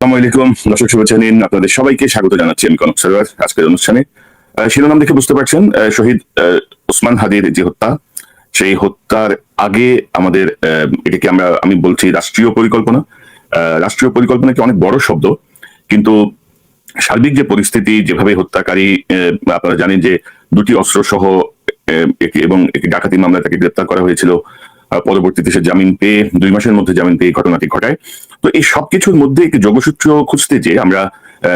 আসসালামু আলাইকুম দর্শক, শুভেচ্ছা নিন। আপনাদের সবাইকে স্বাগত জানাচ্ছি আমি কনক সরোয়ার আজকের অনুষ্ঠানে। শিরোনাম দেখে বুঝতে পারছেন, শহীদ ওসমান হাদির যে হত্যা, সেই হত্যার আগে আমাদের এটাকে আমি বলছি রাষ্ট্রীয় পরিকল্পনা। রাষ্ট্রীয় পরিকল্পনা কি অনেক বড় শব্দ, কিন্তু সার্বিক যে পরিস্থিতি, যেভাবে হত্যাকারী, আপনারা জানেন যে দুটি অস্ত্র সহ এবং একটি ডাকাতি মামলায় তাকে গ্রেপ্তার করা হয়েছিল। পরবর্তীতে সে জামিন পেয়ে 2 মাসের মধ্যে জামিন পেয়ে ঘটনাটি ঘটায়। তো এই সবকিছুর মধ্যে একটি যোগসূত্র খুঁজতে যে আমরা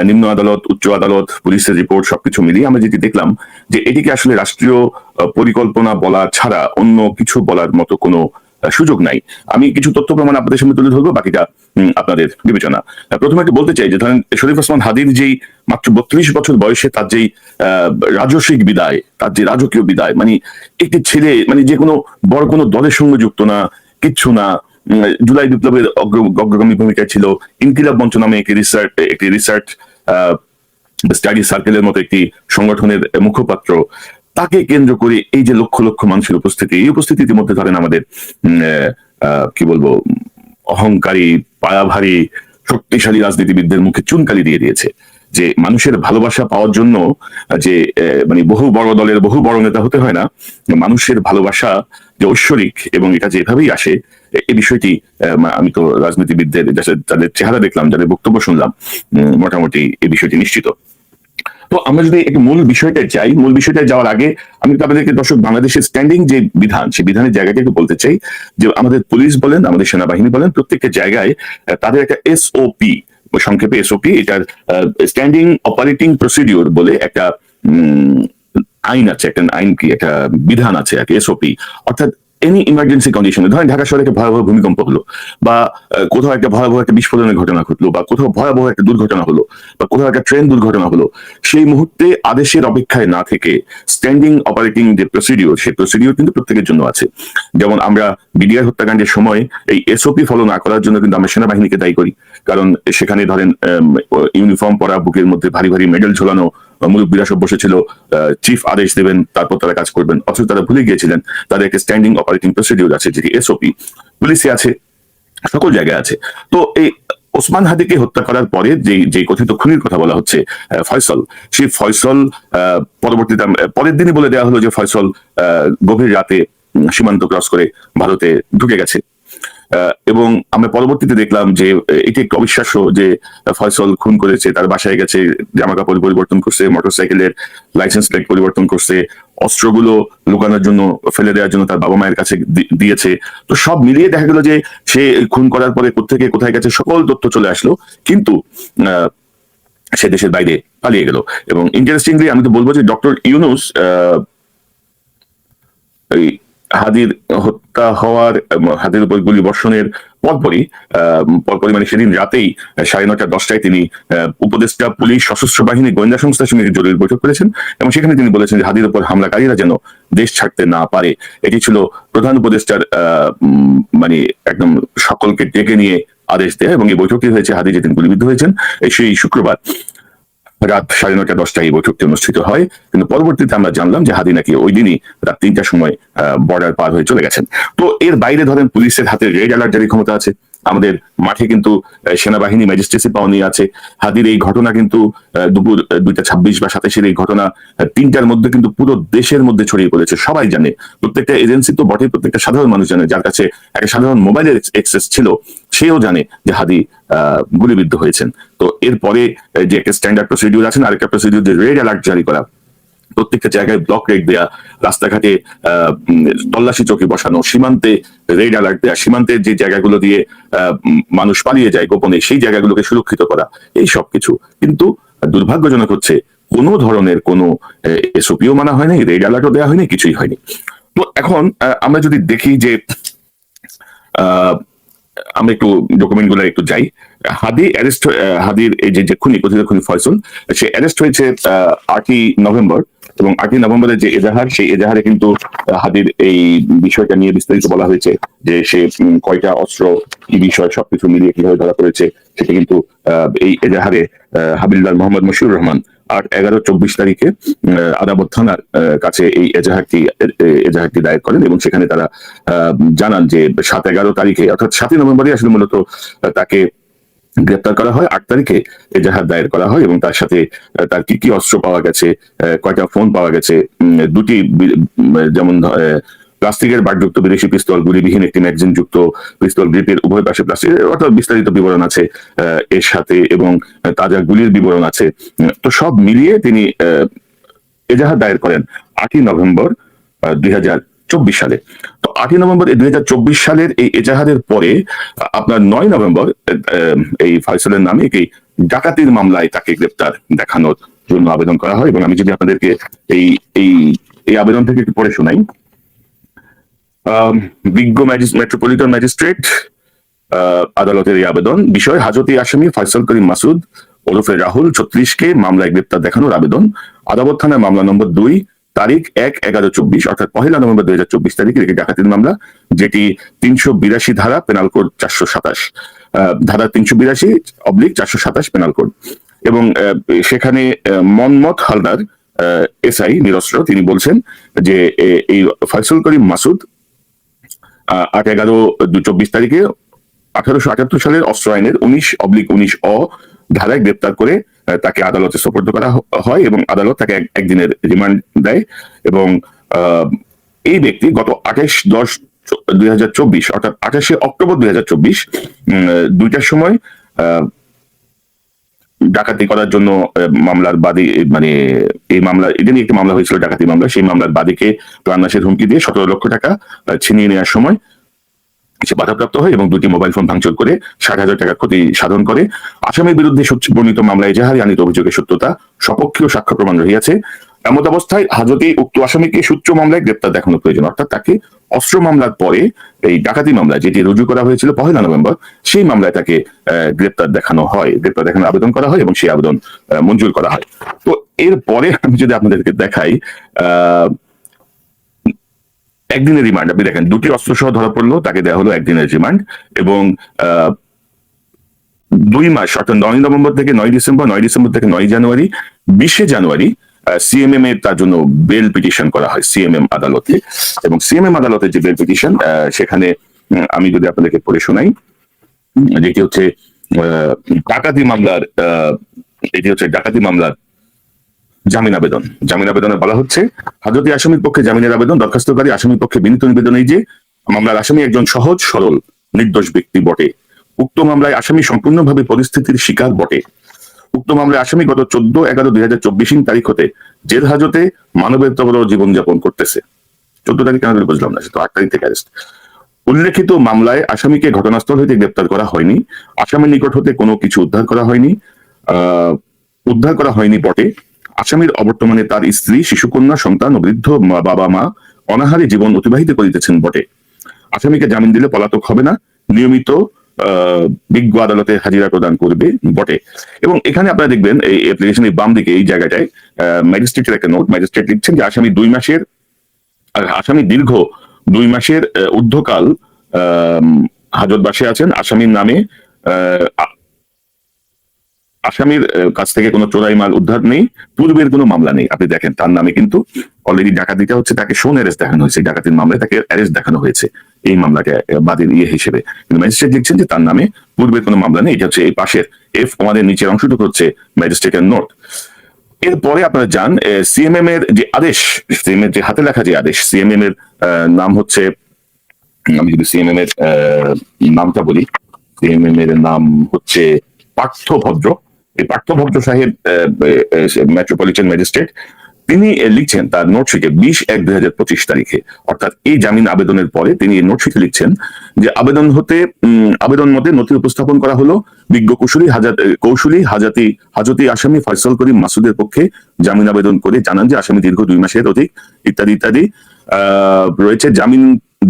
নিম্ন আদালত, উচ্চ আদালত, পুলিশের রিপোর্ট সবকিছু মিলিয়ে আমরা যেটি দেখলাম যে এটিকে আসলে রাষ্ট্রীয় পরিকল্পনা বলা ছাড়া অন্য কিছু বলার মতো কোনো সুযোগ নাই। আমি কিছু তথ্য প্রমাণ আপনাদের সামনে তুলে ধরবো, বাকিটা আপনাদের বিবেচনা। প্রথমে একটু বলতে চাই যে ধরেন শরীফ ওসমান হাদির যেই মাত্র 32 বছর বয়সে তার যেই রাজস্বিক বিদায়, তার যে রাজকীয় বিদায়, মানে একটি ছেলে, মানে যে কোনো বড় কোনো দলের সঙ্গে যুক্ত না, কিচ্ছু না, জুলাই বিপ্লবের অগ্রগামী ভূমিকায় ছিল, ইনকিলাব মঞ্চ নামে একটি রিসার্চ স্টাডি সার্কেলের মতো একটি সংগঠনের মুখপাত্র, তাকে কেন্দ্র করে এই যে লক্ষ লক্ষ মানুষের উপস্থিতি, এই উপস্থিতির মধ্যে ধরেন আমাদের কি বলবো, অহংকারী, পায়াভারী, শক্তিশালী রাজনীতিবিদদের মুখে চুনকালি দিয়ে দিয়েছে যে মানুষের ভালোবাসা পাওয়ার জন্য যে মানে বহু বড় দলের বহু বড় নেতা হতে হয় না, মানুষের ভালোবাসা যে ঐশ্বরিক এবং এটা যেভাবেই আসে, এই বিষয়টি আমি তো রাজনীতিবিদদের যাদের চেহারা দেখলাম, যাদের বক্তব্য শুনলাম, মোটামুটি এই বিষয়টি নিশ্চিত। তো আমরা যদি একটু মূল বিষয়টায় যাই, মূল বিষয়টায় যাওয়ার আগে আমি আপনাদেরকে দর্শক বাংলাদেশের স্ট্যান্ডিং যে বিধান, সেই বিধানের জায়গাটা একটু বলতে চাই। যে আমাদের পুলিশ বলেন, আমাদের সেনাবাহিনী বলেন, প্রত্যেকটা জায়গায় তাদের একটা এসওপি, সংক্ষেপে এসওপি, এটার স্ট্যান্ডিং অপারেটিং প্রসিডিওর বলে একটা আইন আছে, একটা আইন কি একটা বিধান আছে আর কি, এসওপি। অর্থাৎ এনি ইমার্জেন্সি কন্ডিশনে, ধরেন ঢাকা শহরে একটা ভয়াবহ ভূমিকম্প হলো, বা কোথাও একটা ভয়াবহ একটা বিস্ফোরণের ঘটনা ঘটলো, বা কোথাও ভয়াবহ একটা দুর্ঘটনা হলো, বা কোথাও একটা ট্রেন দুর্ঘটনা হলো, সেই মুহূর্তে আদেশের অপেক্ষায় না থেকে স্ট্যান্ডিং অপারেটিং যে প্রসিডিওর, সেই প্রসিডিওর কিন্তু প্রত্যেকের জন্য আছে। যেমন আমরা বিডিআর হত্যাকাণ্ডের সময় এই এসওপি ফলো না করার জন্য কিন্তু আমরা সেনাবাহিনীকে দায়ী করি, কারণ সেখানে ধরেন ইউনিফর্ম পরা, বুকের মধ্যে ভারী ভারী মেডেল ঝোলানো মুরব্বীরা সব বসেছিল, চিফ আদেশ দেবেন তারপর তারা কাজ করবেন, অথচ তারা ভুলে গিয়েছিলেন তাদের একটা স্ট্যান্ডিং অপারেটিং প্রসিডিউর আছে, যেটি এসওপি, পুলিশে আছে, সকল জায়গায় আছে। তো এই ওসমান হাদিকে হত্যা করার পরে যে যে কথিত খুনির কথা বলা হচ্ছে, ফয়সল, সেই ফয়সল পরবর্তীতে পরের দিনই বলে দেওয়া হলো যে ফয়সল গভীর রাতে সীমান্ত ক্রস করে ভারতে ঢুকে গেছে। এবং আমরা পরবর্তীতে দেখলাম যে এটি একটু অবিশ্বাস্য যে ফয়সল খুন করেছে, তার বাসায় গেছে, জামা কাপড় পরিবর্তন করছে, মোটরসাইকেলের লাইসেন্স প্লেট পরিবর্তন করছে, অস্ত্রগুলো লুকানোর জন্য, ফেলে দেওয়ার জন্য তার বাবা মায়ের কাছে দিয়েছে। তো সব মিলিয়ে দেখা গেল যে সে খুন করার পরে কোথেকে কোথায় গেছে সকল তথ্য চলে আসলো, কিন্তু সে দেশের বাইরে পালিয়ে গেল। এবং ইন্টারেস্টিংলি আমি তো বলবো যে ডক্টর ইউনুস হাদির হত্যা হওয়ার, হাদির উপর গুলি বর্ষণের পরপরই মানে সেদিন রাতেই 9:30-10টায় তিনি উপদেষ্টা, পুলিশ, সশস্ত্র বাহিনী, গোয়েন্দা সংস্থার সঙ্গে জরুরি বৈঠক করেছেন এবং সেখানে তিনি বলেছেন যে হাদির উপর হামলাকারীরা যেন দেশ ছাড়তে না পারে। এটি ছিল প্রধান উপদেষ্টার মানে একদম সকলকে ডেকে নিয়ে আদেশ দেয়, এবং এই বৈঠকটি হয়েছে হাদি যেদিন গুলিবিদ্ধ হয়েছেন সেই শুক্রবার রাত 9:30-10টায় এই বৈঠকটি অনুষ্ঠিত হয়। কিন্তু পরবর্তীতে আমরা জানলাম যে হাদি নাকি ওই দিনই রাত 3টার সময় বর্ডার পার হয়ে চলে গেছেন। তো এর বাইরে ধরেন পুলিশের হাতে রেড অ্যালার্ট জারি ক্ষমতা আছে, আমাদের মাঠে কিন্তু সেনাবাহিনী ম্যাজিস্ট্রেসি পাওনি আছে। হাদির এই ঘটনা কিন্তু দুপুর 2:26 বা 27-এর এই ঘটনা 3টার মধ্যে কিন্তু পুরো দেশের মধ্যে ছড়িয়ে পড়েছে, সবাই জানে, প্রত্যেকটা এজেন্সি তো বটে, প্রত্যেকটা সাধারণ মানুষ জানে, যার কাছে একটা সাধারণ মোবাইলের অ্যাক্সেস ছিল সেও জানে যে হাদি গুলিবিদ্ধ হয়েছেন। তো এরপরে যে একটা স্ট্যান্ডার্ড প্রসিডিউর আছে, আরেকটা প্রসিডিউর যে রেড অ্যালার্ট জারি করা, প্রত্যেকটা জায়গায় ব্লক রেড দেয়া, রাস্তাঘাটে তল্লাশি চৌকি বসানো, সীমান্তে রেড অ্যালার্ট দেয়া, সীমান্তের যে জায়গাগুলো দিয়ে মানুষ পালিয়ে যায় গোপনে, সেই জায়গাগুলোকে সুরক্ষিত করা, এই সব কিছু। কিন্তু দুর্ভাগ্যজনক হচ্ছে কোনো ধরনের কোনো এসওপিও মানা হয়নি, রেড অ্যালার্টও দেওয়া হয়নি, কিছুই হয়নি। তো এখন আমরা যদি দেখি যে আমরা একটু ডকুমেন্ট গুলো একটু যাই। হাদির এই যে খুনি, কথিত খুনি ফয়সল, সে অ্যারেস্ট হয়েছে 8ই নভেম্বর, এবং 8ই নভেম্বরের যে এজাহার, সেই এজাহারে কিন্তু হাদির এই বিষয়টা নিয়ে বিস্তারিত বলা হয়েছে যে সে কয়টা অস্ত্র, কি বিষয়, সবকিছু মিলিয়ে কিভাবে ধরা পড়েছে সেটা কিন্তু এই এজাহারে হাবিলদার মোহাম্মদ মশিউর রহমান 8-11-24 তারিখে আদাবর থানার কাছে এই এজাহারটি দায়ের করেন, এবং সেখানে তারা জানান যে 7-11 তারিখে, অর্থাৎ 7ই নভেম্বরই আসলে মূলত তাকে গ্রেপ্তার করা হয়। 8 তারিখে এজাহার দায়ের করা হয় এবং তার সাথে তার কি কি অস্ত্র পাওয়া গেছে, কয়টা ফোন পাওয়া গেছে, দুটি যেমন প্লাস্টিকের বারযুক্ত বিদেশি পিস্তল, গুলিবিহীন একটি ম্যাগজিন যুক্ত পিস্তল, গ্রিপের উভয় পাশে প্লাস্টিক, অর্থাৎ বিস্তারিত বিবরণ আছে এর সাথে, এবং তাজা গুলির বিবরণ আছে। তো সব মিলিয়ে তিনি এজাহার দায়ের করেন 8ই নভেম্বর 2024 সালে। তো 8ই নভেম্বর 2024 সালের এই এজাহারের পরে আপনার 9 নভেম্বর এই ফয়সালের নামে এই ডাকাতির মামলায় তাকে গ্রেপ্তার দেখানোর জন্য আবেদন করা হয়। এবং আমি যদি আপনাদেরকে এই এই এই আবেদন থেকে একটু পড়ে শোনাই। বিজ্ঞ মেট্রোপলিটন ম্যাজিস্ট্রেট আদালতের এই আবেদন বিষয়, হাজতি আসামি ফয়সাল করিম মাসুদ ওরফে রাহুল 36কে মামলায় গ্রেপ্তার দেখানোর আবেদন। আদালত থানার মামলা নম্বর 2, তারিখ 1/11/24, অর্থাৎ 1 নভেম্বর 2024 তারিখে একটি ডাকাতির মামলা, যেটি 382 ধারা পেনাল কোড 427, ধারা 382/427 পেনাল কোড। এবং সেখানে মনমত হালদার এসআই নিরস্ত্র, তিনি বলছেন যে এই ফয়সাল করিম মাসুদ 8/11/24 তারিখে 1878 সালের অস্ত্র আইনের 19/19 অ ধারায় গ্রেপ্তার করে তাকে আদালতে সোপর্দ করা হয় এবং আদালত তাকে একদিনের রিমান্ড দেয়। এবং এই ব্যক্তি গত 28/10/2024, অর্থাৎ 28শে অক্টোবর 2024 2টার সময় ডাকাতি করার জন্য মামলার বাদী, মানে এই মামলা, এটা নিয়ে একটি মামলা হয়েছিল ডাকাতি মামলা, সেই মামলার বাদীকে প্রাণনাশের হুমকি দিয়ে 17 লক্ষ টাকা ছিনিয়ে নেওয়ার সময় সে বাধাপ্রাপ্ত হয় এবং 2টি মোবাইল ফোন ভাঙচুর করে 60,000 টাকা ক্ষতি সাধন করে। আসামির বিরুদ্ধে বর্ণিত মামলায় এজাহারে আনিত অভিযোগের সত্যতা, সপক্ষীয় সাক্ষ্য প্রমাণ রহিয়াছে। এমত অবস্থায় হাজতে উক্ত আসামিকে সূত্র মামলায় গ্রেপ্তার দেখানো প্রয়োজন, অর্থাৎ তাকে অস্ত্র মামলার পরে এই ডাকাতি মামলা যেটি রুজু করা হয়েছিল 1 নভেম্বর, সেই মামলায় তাকে গ্রেপ্তার দেখানো হয়, গ্রেপ্তার দেখানোর আবেদন করা হয় এবং সেই আবেদন মঞ্জুর করা হয়। তো এরপরে আমি যদি আপনাদেরকে দেখাই, একদিনের রিমান্ড, আপনি দেখেন 2টি অস্ত্র সহ ধরা পড়লো, তাকে দেওয়া হলো একদিনের রিমান্ড। এবং 2 মাস, অর্থাৎ 9 নভেম্বর থেকে 9 ডিসেম্বর, 9 ডিসেম্বর থেকে 9 জানুয়ারি, 20শে জানুয়ারি সিএমএম এর তার জন্য বেল পিটিশন করা হয় সিএমএম আদালতে। এবং সিএমএম আদালতের যে বেল পিটিশন, সেখানে আমি যদি আপনাদেরকে পড়ে শোনাই, যেটি হচ্ছে ডাকাতি মামলার, এটি হচ্ছে ডাকাতি মামলার জামিন আবেদন। জামিন আবেদনে বলা হচ্ছে, হাজতি আসামির পক্ষে জামিনের আবেদন। দরখাস্তকারী আসামির পক্ষে বিনীত নিবেদন এই যে, মামলার আসামি একজন সহজ সরল নির্দোষ ব্যক্তি বটে। উক্ত মামলায় আসামি সম্পূর্ণভাবে পরিস্থিতির শিকার বটে। উক্ত মামলায় আসামি গত 14/11/2024 তারিখ হতে জেল হাজতে মানবেতর জীবনযাপন করতেছে। 14 তারিখ কেন বুঝলাম না, সে তো 8 তারিখ থেকে অ্যারেস্ট। উল্লেখিত মামলায় আসামিকে ঘটনাস্থল হইতে গ্রেপ্তার করা হয়নি, আসামির নিকট হতে কোনো কিছু উদ্ধার করা হয়নি বটে। আসামির অবর্তমানে তার স্ত্রী, শিশুকন্যা, সন্তান ও বৃদ্ধ বাবা মা অনাহারে জীবন অতিবাহিত করিতেছেন বটে। আসামিকে জামিন দিলে পলাতক হবে না, নিয়মিত বিজ্ঞ আদালতে হাজিরা প্রদান করবে বটে। এবং এখানে আপনারা দেখবেন এই অ্যাপ্লিকেশনের বাম দিকে এই জায়গাটায় ম্যাজিস্ট্রেটের একটা নোট, ম্যাজিস্ট্রেট লিখছেন যে আসামি দীর্ঘ 2 মাসের ঊর্ধ্বকাল হাজতবাসে আছেন। আসামির নামে আসামির কাছ থেকে কোনো চোরাই মাল উদ্ধার নেই, পূর্বের কোনো মামলা নেই। আপনি দেখেন তার নামে কিন্তু অলরেডি ডাকাতিটা হচ্ছে, তাকে শোন অ্যারেস্ট দেখানো হয়েছে, ডাকাতির মামলায় তাকে অ্যারেস্ট দেখানো হয়েছে এই মামলাকে বাদীর হিসেবে। কিন্তু ম্যাজিস্ট্রেট লিখছেন যে তার নামে পূর্বের কোনো মামলা নেই। এটা হচ্ছে এই পাশের আমাদের নিচের অংশটুকু হচ্ছে ম্যাজিস্ট্রেটের নোট। এরপরে আপনারা যান সিএমএম এর যে আদেশ, সিএমএম এর যে হাতে লেখা যে আদেশ, সিএমএম এর নাম হচ্ছে, আমি যদি সিএমএম এর নামটা বলি, সিএমএম এর নাম হচ্ছে পার্থভদ্র। এই পার্থভদ্র সাহেব মেট্রোপলিটন ম্যাজিস্ট্রেট, তিনি লিখছেন তার নোটশিটে 20/1/2025 তারিখে, অর্থাৎ এই জামিন আবেদনের পরে তিনি এই নোটশিটে লিখছেন যে আবেদন মতে নথি উপস্থাপন করা হলো, বিজ্ঞ কৌশলী হাজতি আসামি ফয়সাল করিম মাসুদের পক্ষে জামিন আবেদন করে জানান যে আসামি দীর্ঘ 2 মাসের অধিক ইত্যাদি ইত্যাদি রয়েছে,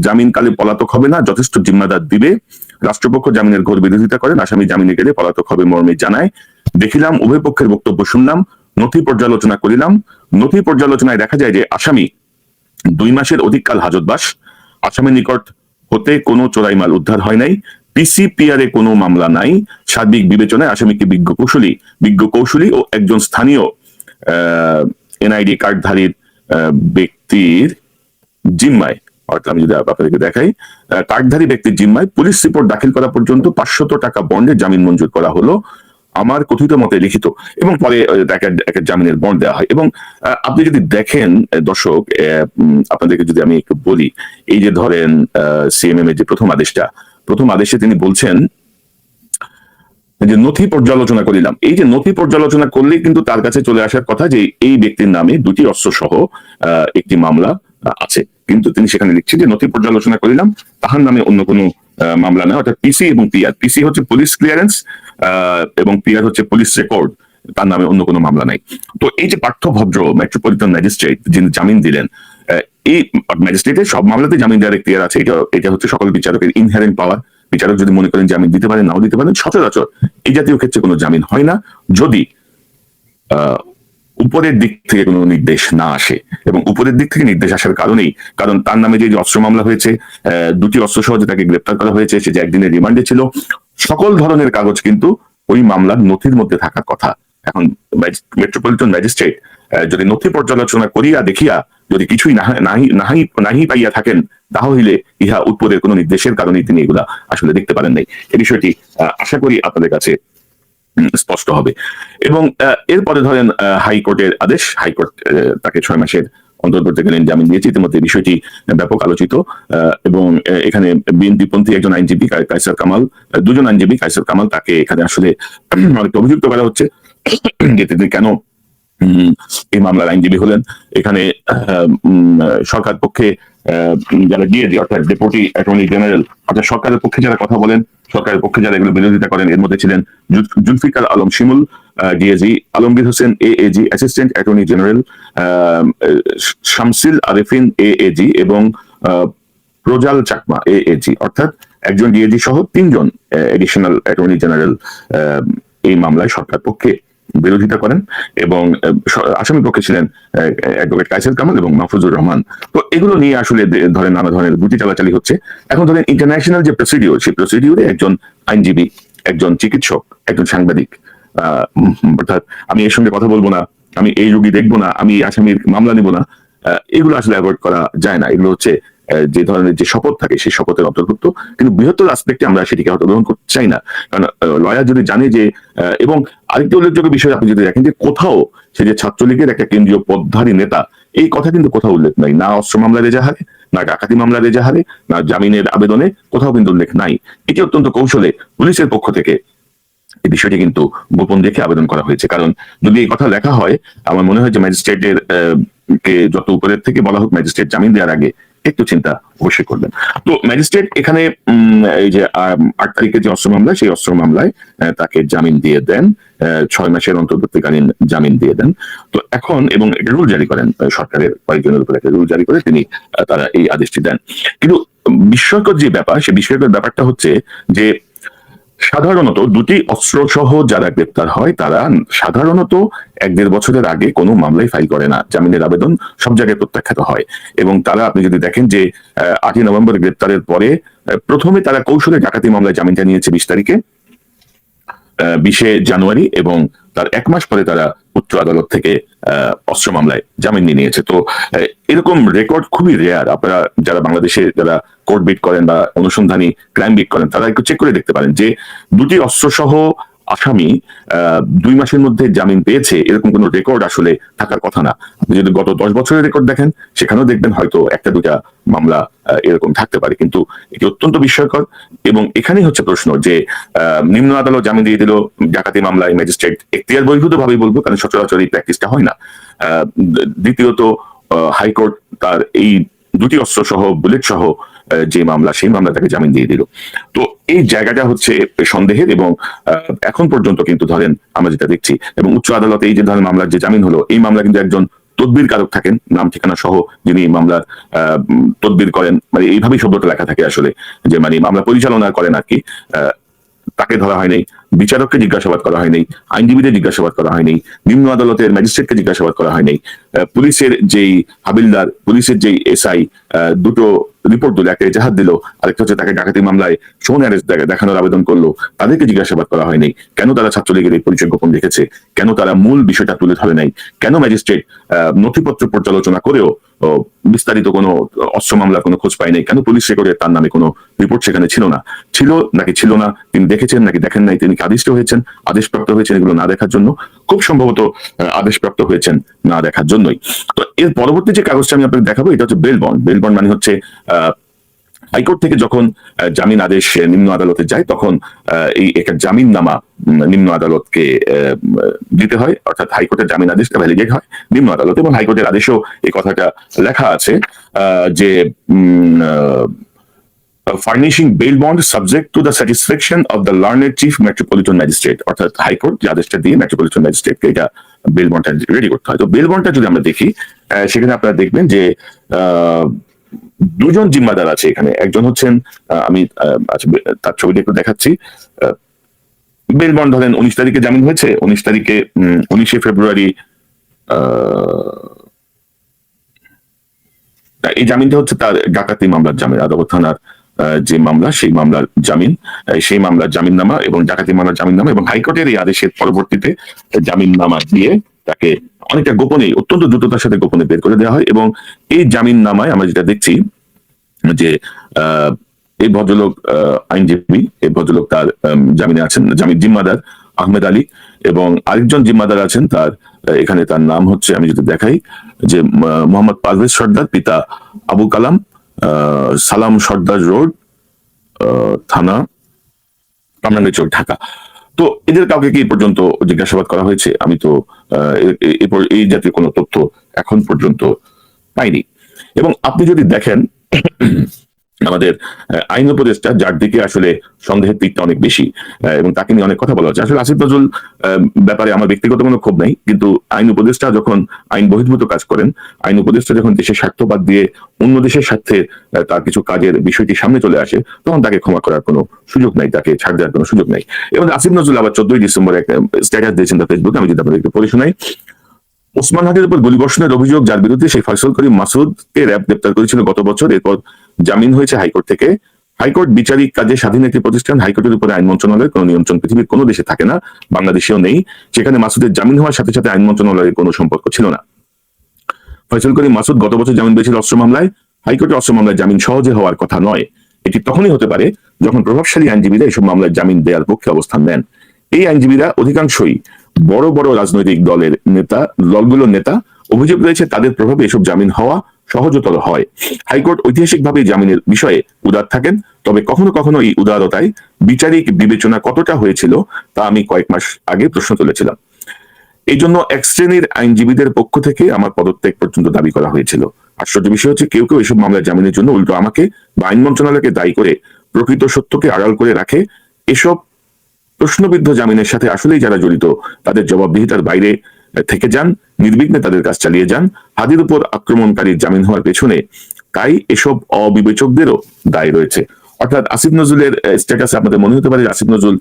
জামিনকালে পলাতক হবে না, যথেষ্ট জিম্মাদার দিবে। রাষ্ট্রপক্ষ জামিনের ঘোর বিরোধিতা করেন, আসামি জামিনে গেলে পলাতক হবে মর্মে জানায়। দেখিলাম, উভয় পক্ষের বক্তব্য শুনলাম, নথি পর্যালোচনা করিলাম। নথি পর্যালোচনায় দেখা যায় যে আসামি 2 মাসের অধিককাল হাজতবাস, আসামির নিকট হতে কোনো চোরাই মাল উদ্ধার হয় নাই, পিসিপিআর এ কোনো মামলা নাই। সার্বিক বিবেচনায় আসামিকে বিজ্ঞ কৌশলী ও একজন স্থানীয় এনআইডি কার্ডধারীর ব্যক্তির জিম্মায় অর্থাৎ আমি যদি আপনাদেরকে দেখাই, কার্ডধারী ব্যক্তির জিম্মায় পুলিশ রিপোর্ট দাখিল করা পর্যন্ত 500 টাকা বন্ডে জামিন মঞ্জুর করা হলো আমার কথিত মতে লিখিত, এবং পরে একটা জামিনের বন্ড দেওয়া হয়। এবং আপনি যদি দেখেন দর্শক, আপনাদেরকে যদি আমি একটু বলি, এই যে ধরেন সিএমএম এর যে প্রথম আদেশে তিনি বলছেন যে নথি পর্যালোচনা করিলাম। এই যে নথি পর্যালোচনা করলেই কিন্তু তার কাছে চলে আসার কথা যে এই ব্যক্তির নামে 2টি অস্ত্র সহ একটি মামলা আছে, কিন্তু তিনি সেখানে লিখছেন যে নথি পর্যালোচনা করিলাম, তাহার নামে অন্য কোনো মামলা না। অর্থাৎ পিসি এবং পিআর, পিসি হচ্ছে পুলিশ ক্লিয়ারেন্স এবং পিআর হচ্ছে পুলিশ রেকর্ড, তার নামে অন্য কোনো মামলা নাই। তো এই যে পার্থ ভদ্র মেট্রোপলিটন ম্যাজিস্ট্রেট যিনি জামিন দিলেন, এই ম্যাজিস্ট্রেটের সব মামলাতে জামিন দেওয়ার এখতিয়ার আছে, এটা হচ্ছে সকল বিচারকের ইনহেরেন্ট পাওয়ার। বিচারক যদি মনে করেন জামিন দিতে পারেন, নাও দিতে পারেন। সচরাচর এই জাতীয় ক্ষেত্রে কোনো জামিন হয় না যদি উপরের দিক থেকে কোনো নির্দেশ না আসে। এবং উপরের দিক থেকে নির্দেশ আসার কারণ তার নামে যে অস্ত্র মামলা হয়েছে, 2টি অস্ত্র সহ যে তাকে গ্রেপ্তার করা হয়েছে, সে যে একদিনের রিমান্ডে ছিল, সকল ধরনের কাগজ কিন্তু ওই মামলার নথির মধ্যে থাকার কথা। এখন মেট্রোপলিটন ম্যাজিস্ট্রেট যদি নথি পর্যালোচনা করিয়া দেখিয়া যদি কিছুই নাহি পাইয়া থাকেন, তাহলে ইহা উপরের কোনো নির্দেশের কারণেই তিনি এগুলা আসলে দেখতে পারেন নাই। এই বিষয়টি আশা করি আপনাদের কাছে স্পষ্ট হবে। এবং এরপরে ধরেন হাইকোর্টের আদেশ, হাইকোর্ট তাকে 6 মাসের অন্তর্বর্তীকালীন জামিন দিয়েছে। ইতিমধ্যে বিষয়টি ব্যাপক আলোচিত, এবং এখানে বিএনপিপন্থী একজন আইনজীবী কায়সার কামাল, 2জন আইনজীবী কায়সার কামাল, তাকে এখানে আসলে অনেকটা অভিযুক্ত করা হচ্ছে যে তিনি কেন এই মামলার আইনজীবী হলেন। এখানে সরকার পক্ষে যারা ডিএজি অর্থাৎ ডেপুটি অ্যাটর্নি জেনারেল, অর্থাৎ সরকারের পক্ষে যারা কথা বলেন, সরকারের পক্ষে যারা এগুলো বিরোধিতা করেন, এর মধ্যে ছিলেন Zulfikar Alam Shimul DAG, Alamgir Hossain AAG assistant attorney general, Shamsil Arefin AAG এবং প্রজাল চাকমা এএজি, অর্থাৎ একজন ডিএজি সহ 3জন এডিশনাল অ্যাটর্নি জেনারেল এই মামলায় সরকার পক্ষে বিরোধিতা করেন। এবং আসামি পক্ষে ছিলেন অ্যাডভোকেট কায়সার কামাল এবং মাহফুজুর রহমান। তো এগুলো নিয়ে আসলে ধরেন নানা ধরনের গুটি চালাচালি হচ্ছে। এখন ধরেন ইন্টারন্যাশনাল যে প্রসিডিওর, সেই প্রসিডিওরে একজন আইনজীবী, একজন চিকিৎসক, একজন সাংবাদিক, অর্থাৎ আমি এর সঙ্গে কথা বলবো না, আমি এই রোগী দেখবো না, আমি আসামির মামলা নিব না, এগুলো আসলে অ্যাভয়েড করা যায় না। এগুলো হচ্ছে যে ধরনের যে শপথ থাকে সেই শপথের অন্তর্ভুক্ত, কিন্তু বৃহত্তর আসপেক্টে আমরা সেটিকে হয়তো গ্রহণ করতে চাই না। কারণ লয়ার যদি জানে যে, এবং আরেকটি উল্লেখযোগ্য বিষয় আপনি যদি দেখেন যে কোথাও সে যে ছাত্রলীগের একটা কেন্দ্রীয় পদধারী নেতা, এই কথা কিন্তু কোথাও উল্লেখ নাই, না অস্ত্র মামলার এজাহারে, না ডাকাতি মামলার এজাহারে, না জামিনের আবেদনে, কোথাও কিন্তু উল্লেখ নাই। এটি অত্যন্ত কৌশলে পুলিশের পক্ষ থেকে এই বিষয়টি কিন্তু গোপন রেখে আবেদন করা হয়েছে। কারণ যদি এই কথা লেখা হয়, আমার মনে হয় যে ম্যাজিস্ট্রেটের কে যত উপরের থেকে বলা হোক, ম্যাজিস্ট্রেট জামিন দেওয়ার আগে একটু চিন্তা অবশ্যই করবেন। তো ম্যাজিস্ট্রেট এখানে এই যে 8 তারিখে যে অস্ত্র মামলা, সেই অস্ত্র মামলায় তাকে জামিন দিয়ে দেন, 6 মাসের অন্তর্বর্তীকালীন জামিন দিয়ে দেন। তো এখন এবং রুল জারি করেন, সরকারের কয়েকজনের উপর একটা রুল জারি করে তিনি তারা এই আদেশটি দেন। কিন্তু বিস্ময়কর যে ব্যাপার, সেই বিস্ময়কর ব্যাপারটা হচ্ছে যে সাধারণত 2টি অস্ত্র সহ যারা গ্রেপ্তার হয়, তারা সাধারণত 1-1.5 বছরের আগে কোনো মামলায় ফাইল করে না, জামিনের আবেদন সব জায়গায় প্রত্যাখ্যাত হয়। এবং তারা, আপনি যদি দেখেন যে 8ই নভেম্বর গ্রেপ্তারের পরে প্রথমে তারা কৌশলে ডাকাতি মামলায় জামিনটা নিয়েছে 20 তারিখে, 20শে জানুয়ারি, এবং তার 1 মাস পরে তারা উচ্চ আদালত থেকে অস্ত্র মামলায় জামিন নিয়েছে। তো এরকম রেকর্ড খুবই রেয়ার। আপনারা যারা বাংলাদেশে যারা কোর্ট বিট করেন বা অনুসন্ধানী ক্রাইম বিট করেন, তারা একটু চেক করে দেখতে পারেন যে 2টি অস্ত্র সহ আসামি 2 মাসের মধ্যে জামিন পেয়েছে, এরকম কোনো রেকর্ড আসলে থাকার কথা না। আপনি যদি গত 10 বছরের রেকর্ড দেখেন, সেখানেও দেখবেন হয়তো 1-2টা মামলা এরকম থাকতে পারে। কিন্তু এটি অত্যন্ত বিস্ময়কর। এবং এখানেই হচ্ছে প্রশ্ন যে নিম্ন আদালত জামিন দিয়ে দিল ডাকাতি মামলায়, ম্যাজিস্ট্রেট এখতিয়ার বহির্ভূত ভাবেই বলবো, কারণ সচরাচর এই প্র্যাকটিসটা হয় না। দ্বিতীয়ত হাইকোর্ট তার এই 2টি অস্ত্র সহ বুলেট সহ যে মামলা, সেই মামলা তাকে জামিন দিয়ে দিল। তো এই জায়গাটা হচ্ছে সন্দেহের। এবং এখন পর্যন্ত কিন্তু ধরেন আমরা যেটা দেখছি, এবং উচ্চ আদালতে এই যে ধরেন মামলার যে জামিন হলো, এই মামলা কিন্তু একজন তদবির কারক থাকেন, নাম ঠিকানা সহ, যিনি মামলার তদবির করেন, মানে এইভাবেই শব্দটা লেখা থাকে আসলে, যে মানে মামলা পরিচালনা করেন আর কি, তাকে ধরা হয়নি। বিচারককে জিজ্ঞাসাবাদ করা হয়নি, আইনজীবীদের জিজ্ঞাসাবাদ করা হয়নি, নিম্ন আদালতের ম্যাজিস্ট্রেটকে জিজ্ঞাসাবাদ করা হয়নি, পুলিশের যেই হাবিলদার, পুলিশের যেই এসআই দুটো রিপোর্ট দিল, একটা এজাহার দিল, আরেকটা হচ্ছে তাকে ডাকাতি মামলায় শোন অ্যারেস্ট দেখানোর আবেদন করলো, তাদেরকে জিজ্ঞাসাবাদ করা হয়নি। কেন তারা ছাত্রলীগের এই পরিচয় গোপন রেখেছে? কেন তারা মূল বিষয়টা তুলে ধরে নাই? কেন ম্যাজিস্ট্রেট নথিপত্র পর্যালোচনা করেও বিস্তারিত কোনো অস্ত্র মামলার কোনো খোঁজ পায়নি? কেন পুলিশ রেকর্ডে তার নামে কোনো রিপোর্ট সেখানে ছিল না? ছিল নাকি ছিল না? তিনি দেখেছেন নাকি দেখেন নাই? তিনি আদিষ্ট হয়েছেন, আদেশপ্রাপ্ত হয়েছেন এগুলো না দেখার জন্য? খুব সম্ভবত আদেশপ্রাপ্ত হয়েছেন না দেখার জন্যই। তো এর পরবর্তী যে কাগজটা আমি আপনাকে দেখাবো, এটা হচ্ছে বেল বন্ড। বেল বন্ড মানে হচ্ছে হাইকোর্ট থেকে যখন জামিন আদেশ নিম্ন আদালতে যায়, তখন এই একটা জামিন নামা নিম্ন আদালতকে দিতে হয়, অর্থাৎ হাইকোর্টের জামিন আদেশটা ভ্যালিডেট হয় নিম্ন আদালতে। এবং হাইকোর্টের আদেশেও এই কথাটা লেখা আছে যে furnishing bail bond subject to the satisfaction of the learned chief metropolitan magistrate, অর্থাৎ হাইকোর্ট যে আদেশটা দিয়ে মেট্রোপলিটন ম্যাজিস্ট্রেটকে এটা বেল বন্ডটা রেডি করতে হয়। তো বেল বন্ডটা যদি আমরা দেখি, সেখানে আপনারা দেখবেন যে দুজন জিম্মাদার আছে এখানে। একজন হচ্ছেন, আমি তার ছবিটা একটু দেখাচ্ছি। বেল বন্ড ধরেন 19 তারিখে জামিন হয়েছে, 19 তারিখে 19শে ফেব্রুয়ারি এই জামিনটা হচ্ছে তার ডাকাতি মামলার জামিন, আদালত থানার যে মামলা, সেই মামলার জামিন, সেই মামলার জামিন নামা এবং ডাকাতি মামলার জামিন নামা, এবং হাইকোর্টের এই আদেশের পরবর্তীতে জামিন নামা দিয়ে তাকে অনেকটা গোপনে, অত্যন্ত দ্রুততার সাথে গোপনে বের করে দেওয়া হয়। এবং এই জামিন নামায় আমরা যেটা দেখছি যে এই ভদ্রলোক আইনজীবী, এই ভদ্রলোক তার জামিনে আছেন, জামিন জিম্মাদার আহমেদ আলী, এবং আরেকজন জিম্মাদার আছেন তার, এখানে তার নাম হচ্ছে, আমি যদি দেখাই, যে মোহাম্মদ পারভেজ সর্দার, পিতা আবু কালাম, সালাম সর্দার রোড, থানা কামরাঙ্গীরচর, ঢাকা। তো এদের কাউকে কি পর্যন্ত জিজ্ঞাসাবাদ করা হয়েছে? আমি তো এই জাতীয় কোনো তথ্য এখন পর্যন্ত পাইনি। এবং আপনি যদি দেখেন আমাদের আইন উপদেষ্টা, যার দিকে আসলে সন্দেহের দিকটা অনেক বেশি এবং তাকে নিয়ে অনেক কথা বলা হচ্ছে, আসলে আসিফ নজরুল ব্যাপারে আমার ব্যক্তিগত কোনো ক্ষোভ নাই, কিন্তু আইন উপদেষ্টা যখন আইন বহির্ভূত কাজ করেন, আইন উপদেষ্টা যখন দেশের স্বার্থ বাদ দিয়ে অন্য দেশের স্বার্থে তার কিছু কাজের বিষয়টি সামনে চলে আসে, তখন তাকে ক্ষমা করার কোনো সুযোগ নাই, তাকে ছাড় দেওয়ার কোনো সুযোগ নাই। এবং আসিফ নজরুল আবার 14ই ডিসেম্বর একটা স্ট্যাটাস দিয়েছেন তার ফেসবুকে, আমি যদি আপনাদের একটু পড়ে শোনাই। ওসমান হাদির উপর গুলিবর্ষণের অভিযোগ, যার বিরুদ্ধে সেই ফয়সল করিম মাসুদকে র্যাব গ্রেপ্তার করেছিল গত বছর, এরপর জামিন হয়েছে হাইকোর্ট থেকে। হাইকোর্ট বিচারিক কাজে স্বাধীন একটি প্রতিষ্ঠান, হাইকোর্টের উপরে আইন মন্ত্রণালয়ের কোনো নিয়ন্ত্রণ পৃথিবীর কোনো দেশে থাকে না, বাংলাদেশেও নেই। সেখানে মাসুদের জামিন হওয়ার সাথে সাথে আইন মন্ত্রণালয়ের কোনো সম্পর্ক ছিল না। ফয়সল করিম মাসুদ গত বছর জামিন পেয়েছিল অস্ত্র মামলায়। হাইকোর্টে অস্ত্র মামলায় জামিন সহজে হওয়ার কথা নয়, এটি তখনই হতে পারে যখন প্রভাবশালী আইনজীবীরা এসব মামলায় জামিন দেওয়ার পক্ষে অবস্থান নেন। এই আইনজীবীরা অধিকাংশই বড় বড় রাজনৈতিক দলগুলোর নেতা। অভিযোগ রয়েছে তাদের প্রভাবে এসব জামিন হওয়া সহজতর হয়। হাইকোর্ট ঐতিহাসিকভাবে জামিনের বিষয়ে উদার থাকেন, তবে কখনো কখনো এই উদারতায় বিচারিক বিবেচনা কতটা হয়েছিল তা আমি কয়েক মাস আগে প্রশ্ন তুলেছিলাম। এই জন্য এক শ্রেণীর আইনজীবীদের পক্ষ থেকে আমার পদত্যাগ পর্যন্ত দাবি করা হয়েছিল। আশ্চর্য বিষয় হচ্ছে, কেউ কেউ এসব মামলার জামিনের জন্য উল্টো আমাকে বা আইন মন্ত্রণালয়কে দায়ী করে প্রকৃত সত্যকে আড়াল করে রাখে। এসব প্রশ্নবিদ্ধ জামিনের সাথে আসলেই যারা জড়িত তাদের জবাবদিহিতার বাইরে থেকে যান, নির্বিঘ্নে তাদের কাজ চালিয়ে যান। হাদির উপর আক্রমণকারীর জামিন হওয়ার পেছনে তাই এসব অবিবেচকদেরও দায় রয়েছে। অর্থাৎ আসিফ নজরুলের স্ট্যাটাসে আপনাদের মনে হতে পারে আসিফ নজরুল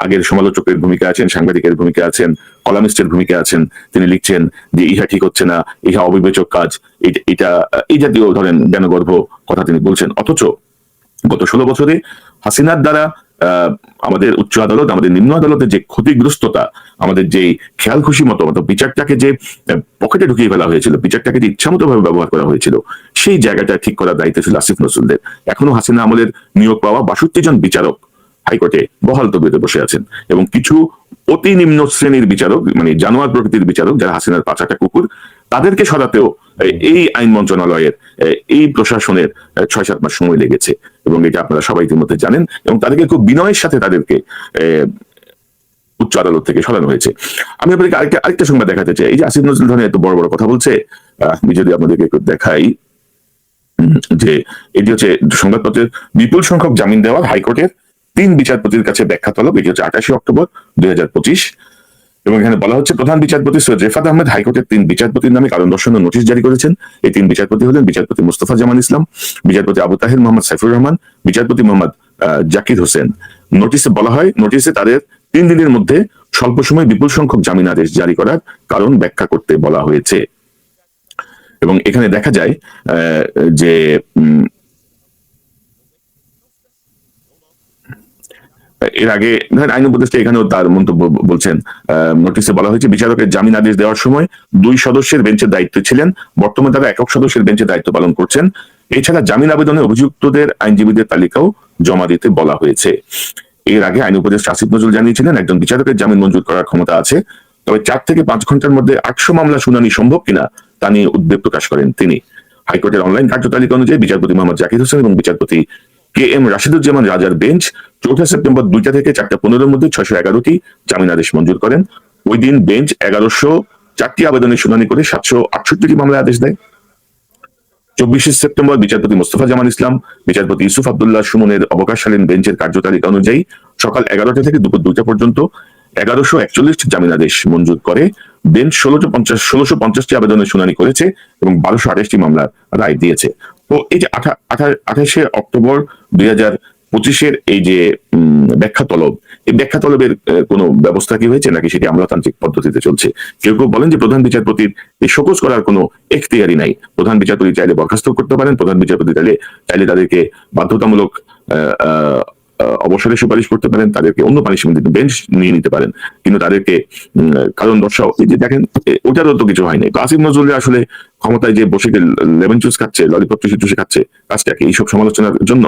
আগের সমালোচকের ভূমিকা আছেন, সাংবাদিকের ভূমিকা আছেন, কলামিস্টের ভূমিকা আছেন। তিনি লিখছেন যে ইহা ঠিক হচ্ছে না, ইহা অবিবেচক কাজ, এটা এই জাতীয় ধরেন জ্ঞানগর্ভ কথা তিনি বলছেন। অথচ গত 16 বছরে হাসিনার দ্বারা আমাদের উচ্চ আদালত, আমাদের নিম্ন আদালতের যে ক্ষতিগ্রস্ততা, আমাদের যে খেয়াল খুশি মতো বিচারটাকে যে পকেটে ঢুকিয়ে ফেলা হয়েছিল, বিচারটাকে যে ইচ্ছা মতো ভাবে ব্যবহার করা হয়েছিল, সেই জায়গাটা ঠিক করার দায়িত্ব ছিল আসিফ নজরুলদের। এখনো হাসিনা আমলের নিয়োগ পাওয়া 62 জন বিচারক হাইকোর্টে বহাল তবিয়তে বসে আছেন, এবং কিছু অতি নিম্ন শ্রেণীর বিচারক, মানে জানোয়ার প্রকৃতির বিচারক, যারা হাসিনার পাঁচাটা কুকুর, তাদেরকে সরাতেও এই আইন মন্ত্রণালয়ের, এই প্রশাসনের 6-7 মাস সময় লেগেছে, এবং এটা আপনারা সবাই ইতিমধ্যে জানেন। এবং তাদেরকে খুব বিনয়ের সাথে তাদেরকে উচ্চ আদালত থেকে সরানো হয়েছে। আমি আপনাদেরকে আরেকটা সংবাদ দেখাতে চাই। এই যে আসিফ নজরুল ধরনের এত বড় বড় কথা বলছে, আমি যদি আপনাদেরকে একটু দেখাই যে এটি হচ্ছে সংবাদপত্রের বিপুল সংখ্যক জামিন দেওয়ার হাইকোর্টের 3 বিচারপতির কাছে ব্যাখ্যা তলব। এটি হচ্ছে 28 অক্টোবর 2025, এবং এখানে বলা হচ্ছে প্রধান বিচারপতি সৈয়দ রেফাত আহমেদ হাইকোর্টের 3 বিচারপতির নামে কারণ দর্শানোর নোটিশ জারি করেছেন। এই 3 বিচারপতি হলেন বিচারপতি মুস্তফা জামান ইসলাম, বিচারপতি আবু তাহের মোহাম্মদ সাইফুর রহমান, বিচারপতি মোহাম্মদ জাকির হোসেন। নোটিশে বলা হয়, নোটিশে তাদের 3 দিনের মধ্যে স্বল্প সময়ে বিপুল সংখ্যক জামিন আদেশ জারি করার কারণ ব্যাখ্যা করতে বলা হয়েছে। এবং এখানে দেখা যায় যে এর আগে আইন উপদেষ্টা এখানেও তার মন্তব্য বলছেন, নোটিশে বলা হয়েছে বিচারকের জামিন আদেশ দেওয়ার সময় 2 সদস্যের বেঞ্চের দায়িত্বে ছিলেন, বর্তমানে তারা একক সদস্যের বেঞ্চের দায়িত্ব পালন করছেন। এছাড়া জামিন আবেদনে অভিযুক্তদের আইনজীবীদের তালিকাও জমা দিতে বলা হয়েছে। এর আগে আইন উপদেষ্টা আসিফ নজরুল জানিয়েছিলেন একজন বিচারকের জামিন মঞ্জুর করার ক্ষমতা আছে, তবে 4 থেকে 5 ঘন্টার মধ্যে 800 মামলা শুনানি সম্ভব কিনা তা নিয়ে উদ্বেগ প্রকাশ করেন তিনি। হাইকোর্টের অনলাইন কার্যতালিকা অনুযায়ী বিচারপতি মোহাম্মদ জাকির হোসেন এবং বিচারপতি KM রাশিদুজ্জামান রাজার বেঞ্চ 4 সেপ্টেম্বর 2টা থেকে 4:15-র মধ্যে 611টি জামিন আদেশ মঞ্জুর করেন। ওই দিন বেঞ্চ 1104টি আবেদনের শুনানি করে 768টি মামলায় আদেশ দেয়। 24 সেপ্টেম্বর বিচারপতি মোস্তফা জামান ইসলাম, বিচারপতি ইউসুফ আব্দুল্লাহ সুমনের অবকাশকালীন বেঞ্চের কার্যতালিকা অনুযায়ী সকাল 11টা থেকে দুপুর 2টা পর্যন্ত 1141টি জামিন আদেশ মঞ্জুর করে। বেঞ্চ 1650টি আবেদনের শুনানি করেছে এবং 1228টি মামলার রায় দিয়েছে। তো এই যে 28শে অক্টোবর 2025-এর এই যে ব্যাখ্যা তলব, এই ব্যাখ্যা তলবের কোনো ব্যবস্থা কি হয়েছে নাকি সেটি আমলাতান্ত্রিক পদ্ধতিতে চলছে? কেউ কেউ বলেন যে প্রধান বিচারপতির এই শোকজ করার কোনো এখতিয়ারই নাই, প্রধান বিচারপতি চাইলে বরখাস্ত করতে পারেন, প্রধান বিচারপতি চাইলে তাদেরকে বাধ্যতামূলক অবসরের সুপারিশ করতে পারেন, তাদেরকে অন্য পানিশমেন্ট বেঞ্চ নিয়ে নিতে পারেন, কিন্তু তাদেরকে কারণ দর্শাও এই যে দেখেন ওটারও তো কিছু হয়নি। আসিফ নজরুল আসলে ক্ষমতায় যে বসে লেমন জুস খাচ্ছে, ললিপপ চুষে খাচ্ছে, কাজটাকে এইসব সমালোচনার জন্য।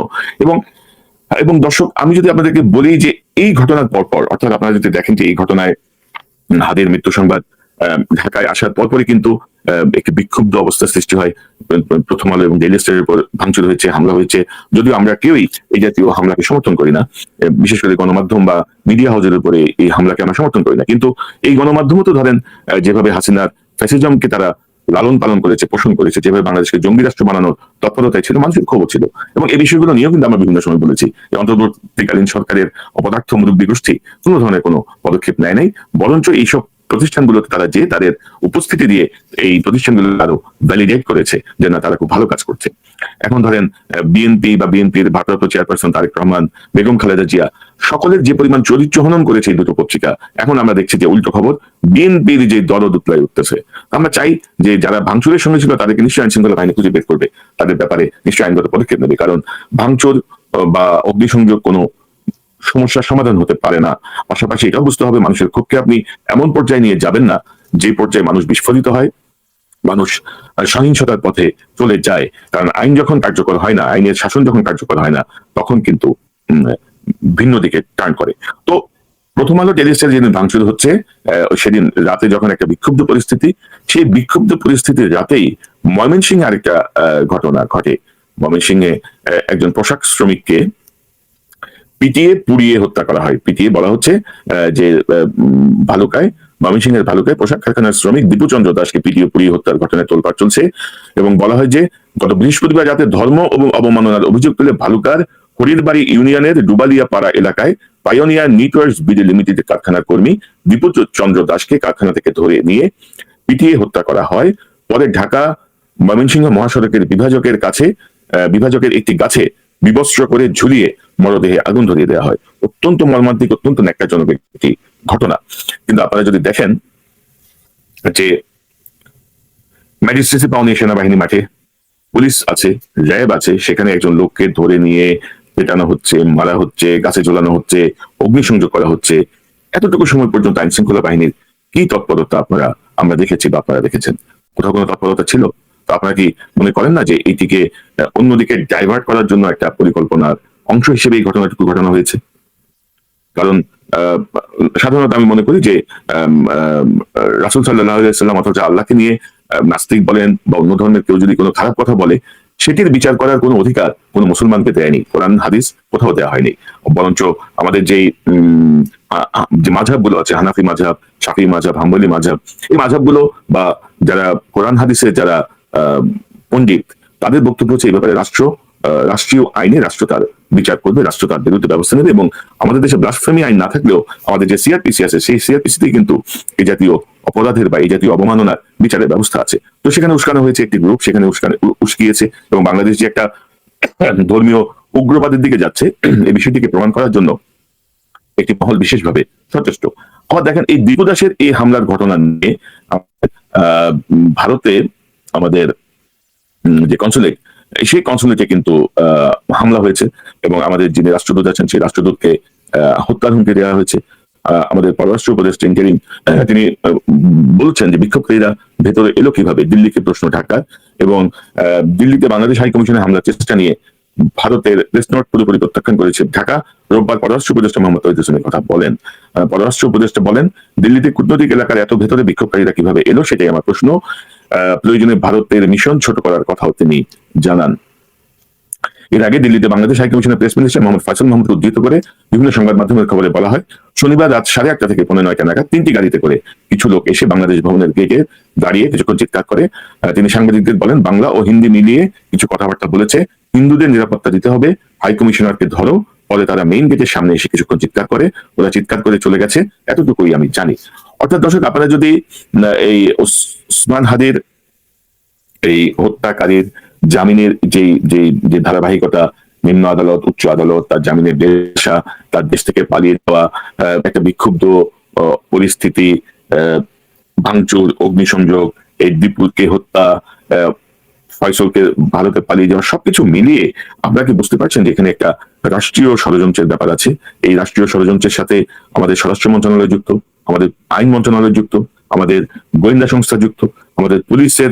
এবং দর্শক আমি যদি আপনাদেরকে বলি যে এই ঘটনার পরপর, অর্থাৎ আপনারা যদি দেখেন যে এই ঘটনায় হাদির মৃত্যু সংবাদ ঢাকায় আসার পরপরই কিন্তু একটি বিক্ষুব্ধ অবস্থার সৃষ্টি হয়। প্রথম আলো এবং ডেইলি স্টারের উপর ভাঙচুর হয়েছে, হামলা হয়েছে। যদিও আমরা কেউই এই জাতীয় হামলাকে সমর্থন করি না, বিশেষ করে গণমাধ্যম বা মিডিয়া হাউসের উপরে এই হামলাকে আমরা সমর্থন করি না, কিন্তু এই গণমাধ্যমও তো ধরেন যেভাবে হাসিনার ফ্যাসিজমকে তারা লালন পালন করেছে, পোষণ করেছে, যেভাবে বাংলাদেশকে জঙ্গি রাষ্ট্র বানানোর তৎপরতায় ছিল, মানুষের খবর ছিল। এবং এই বিষয়গুলো নিয়েও কিন্তু আমরা বিভিন্ন সময় বলেছি অন্তর্বর্তীকালীন সরকারের অপদার্থ মুরব্বী গোষ্ঠী কোনো ধরনের কোনো পদক্ষেপ নেয় নাই, বরঞ্চ এইসব প্রতিষ্ঠানগুলোতে তারা যে তাদের উপস্থিতি দিয়ে এই প্রতিষ্ঠানগুলো আরো ভ্যালিডেট করেছে যে না তারা খুব ভালো কাজ করছে। এখন ধরেন বিএনপি বা বিএনপির ভারপ্রাপ্ত চেয়ারপারসন তারেক রহমান, বেগম খালেদা জিয়া সকলের যে পরিমাণ চরিত্র হনন করেছে এই দুটো পত্রিকা, এখন আমরা দেখছি যে উল্টো খবর বিএনপির যে দরদ উতলায় উঠতেছে। আমরা চাই যে যারা ভাঙচুরের সঙ্গে ছিল তাদেরকে নিশ্চয়ই আইন শৃঙ্খলা বাহিনী খুঁজে বের করবে, তাদের ব্যাপারে নিশ্চয়ই আইনগত পদক্ষেপ নেবে, কারণ ভাঙচুর বা অগ্নিসংযোগ কোনো সমস্যার সমাধান হতে পারে না। পাশাপাশি এটাও বুঝতে হবে মানুষের ক্ষোভকে আপনি এমন পর্যায়ে নিয়ে যাবেন না যে পর্যায়ে মানুষ বিস্ফোরিত হয়, মানুষ সহিংসতার পথে চলে যায়। কারণ আইন যখন কার্যকর হয় না, আইনের শাসন যখন কার্যকর হয় না, তখন কিন্তু ভিন্ন দিকে টার্ন করে। তো প্রথম আলো টেলিস্টার যেদিন ভাঙচুর হচ্ছে সেদিন রাতে যখন একটা বিক্ষুব্ধ পরিস্থিতি, সেই বিক্ষুব্ধ পরিস্থিতির রাতেই ময়মনসিংহে আরেকটা ঘটনা ঘটে। ময়মনসিংহে একজন পোশাক শ্রমিককে পিটিয়ে পুড়িয়ে হত্যা করা হয়। পিটিয়ে বলা হচ্ছে যে ভালুকায়, ময়মনসিংহের ভালুকায় পোশাক কারখানার শ্রমিক দীপুচন্দ্র দাসকে পিটিয়ে পুড়িয়ে হত্যার ঘটনায় তোলপাড় চলছে। এবং বলা হয় যে গত বৃহস্পতিবার রাতে ধর্ম এবং অবমাননার অভিযোগ তুলে ভালুকার হরিরবাড়ি ইউনিয়নের ডুবালিয়া পাড়া এলাকায় পাইওনিয়ার নেটওয়ার্কস বিডি লিমিটেড কারখানার কর্মী দীপুচন্দ্র দাসকে কারখানা থেকে ধরে নিয়ে পিটিয়ে হত্যা করা হয়। পরে ঢাকা ময়মনসিংহ মহাসড়কের বিভাজকের একটি গাছে বিবস্ত্র করে ঝুলিয়ে মরদেহে আগুন ধরিয়ে দেওয়া হয়। অত্যন্ত মর্মান্তিক, অত্যন্ত ন্যাক্কারজনক একটি ঘটনা। কিন্তু আপনারা যদি দেখেন যে ম্যাজিস্ট্রেসি পাওনি সেনাবাহিনী মাঠে, পুলিশ আছে, র্যাব আছে, সেখানে একজন লোককে ধরে নিয়ে পেটানো হচ্ছে, মারা হচ্ছে, গাছে ঝোলানো হচ্ছে, অগ্নিসংযোগ করা হচ্ছে। এতটুকু সময় পর্যন্ত আইন শৃঙ্খলা বাহিনীর কি তৎপরতা আমরা দেখেছি বা আপনারা দেখেছেন? কোথাও কোনো তৎপরতা ছিল? তো আপনারা কি মনে করেন না যে এইটিকে অন্যদিকে ডাইভার্ট করার জন্য একটা পরিকল্পনার অংশ হিসেবে এই ঘটনাটুকু ঘটানো হয়েছে? কারণ সাধারণত আমি মনে করি যে রাসূল সাল্লাল্লাহু আলাইহি ওয়াসাল্লাম অথবা আল্লাহকে নিয়ে নাস্তিক বলেন বা অন্য ধর্মের কেউ যদি কোনো খারাপ কথা বলে, সেটির বিচার করার কোনো অধিকার কোনো মুসলমানকে দেয়নি, কোরআন হাদিস কোথাও দেওয়া হয়নি। বরঞ্চ আমাদের যে মাযহাব গুলো আছে, হানাফি মাযহাব, শাফি মাযহাব, হাম্বলি মাযহাব, এই মাযহাব গুলো বা যারা কোরআন হাদিসের যারা পণ্ডিত, তাদের বক্তব্য হচ্ছে এই ব্যাপারে রাষ্ট্রীয় আইনে রাষ্ট্র তার বিচার করবে, রাষ্ট্র তার বিরুদ্ধে ব্যবস্থা নেবে। এবং আমাদের দেশে ব্লাসফেমি আইন না থাকলেও আমাদের যে সিআরপিসি আছে, সেই সিআরপিসিতেই কিন্তু এই জাতীয় অপরাধের বা এই জাতীয় অবমাননার বিচারের ব্যবস্থা আছে। তো সেখানে উস্কানো হয়েছে একটি গ্রুপ, সেখানে উস্কিয়েছে। এবং বাংলাদেশ যে একটা ধর্মীয় উগ্রবাদের দিকে যাচ্ছে, এই বিষয়টিকে প্রমাণ করার জন্য একটি মহল বিশেষভাবে সচেষ্ট। আবার দেখেন এই দীপু দাসের এই হামলার ঘটনা নিয়ে ভারতে আমাদের যে কনসুলেট, সেই কনসুলেটে কিন্তু হামলা হয়েছে এবং আমাদের যিনি রাষ্ট্রদূত আছেন সেই রাষ্ট্রদূতকে হত্যার হুমকি দেওয়া হয়েছে। আমাদের পররাষ্ট্র উপদেষ্টা ইন্টারিম তিনি বলছেন যে বিক্ষোভকারীরা ভেতরে এলো কিভাবে, দিল্লিকে প্রশ্ন ঢাকার, এবং দিল্লিতে বাংলাদেশ হাই কমিশনে হামলার চেষ্টা নিয়ে ভারতের প্রেস নোট পুরোপুরি প্রত্যাখ্যান করেছে ঢাকা। রোববার পররাষ্ট্র উপদেষ্টা মোহাম্মদ তৌহিদ হোসেনের কথা বলেন। পররাষ্ট্র উপদেষ্টা বলেন, দিল্লিতে কূটনৈতিক এলাকার এত ভেতরে বিক্ষোভকারীরা কিভাবে এলো সেটাই আমার প্রশ্ন। প্রয়োজনে ভারতের মিশন ছোট করার কথাও তিনি জানান। এর আগে দিল্লিতে বাংলাদেশ হাইকমিশনের প্রেস মিনিস্টার মোহাম্মদ ফয়সাল মাহমুদকে উদ্ধৃত করে বিভিন্ন সংবাদ মাধ্যমের খবরে বলা হয়, শনিবার রাত 8:30 থেকে 9:45 নাগাদ 3টি গাড়িতে করে কিছু লোক এসে বাংলাদেশ ভবনের গেটে দাঁড়িয়ে কিছুক্ষণ চিৎকার করে। তিনি সাংবাদিকদের বলেন, বাংলা ও হিন্দি মিলিয়ে কিছু কথাবার্তা বলেছে, হিন্দুদের নিরাপত্তা দিতে হবে, হাইকমিশনারকে ধরো। পরে তারা মেইন গেটের সামনে এসে কিছুক্ষণ চিৎকার করে, ওরা চিৎকার করে চলে গেছে, এতটুকুই আমি জানি। অর্থাৎ দর্শক, আপনারা যদি এই ওসমান হাদির এই হত্যাকারীর জামিনের যে ধারাবাহিকতা, নিম্ন আদালত, উচ্চ আদালত, তার জামিনের দেশা, তার দেশ থেকে পালিয়ে যাওয়া, একটা বিক্ষুব্ধ পরিস্থিতি, ভাঙচুর, অগ্নিসংযোগ, এই দীপুকে হত্যা, ফয়সলকে ভারতে পালিয়ে যাওয়া, সবকিছু মিলিয়ে আপনারা কি বুঝতে পারছেন যে এখানে একটা রাষ্ট্রীয় ষড়যন্ত্রের ব্যাপার আছে। এই রাষ্ট্রীয় ষড়যন্ত্রের সাথে আমাদের স্বরাষ্ট্র মন্ত্রণালয় যুক্ত, আমাদের আইন মন্ত্রণালয় যুক্ত, আমাদের গোয়েন্দা সংস্থা যুক্ত, আমাদের পুলিশের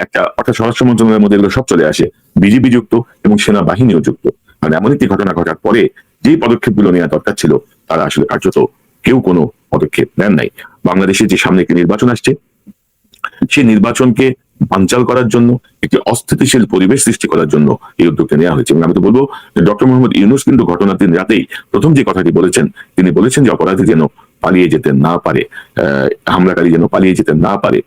একটা, অর্থাৎ স্বরাষ্ট্র মন্ত্রণালয়ের মধ্যে এগুলো সব চলে আসে, বিজিবি যুক্ত এবং সেনাবাহিনীও যুক্ত। মানে এমন একটি ঘটনা ঘটার পরে যে পদক্ষেপগুলো নেওয়া দরকার ছিল তারা আসলে কার্যত কেউ কোনো পদক্ষেপ নেন নাই। বাংলাদেশে যে সামনে একটি নির্বাচন আসছে, সেই নির্বাচনকে বানচাল করার জন্য, একটি অস্থিতিশীল পরিবেশ সৃষ্টি করার জন্য এই উদ্যোগটা নেওয়া হয়েছে। এবং আমি তো বলবো, ডক্টর মোহাম্মদ ইউনূস কিন্তু ঘটনার দিন রাতেই প্রথম যে কথাটি বলেছেন, তিনি বলেছেন যে অপরাধী যেন পালিয়ে যেতে না পারে, হামলাকারী যেন পালিয়ে যেতে না পারে।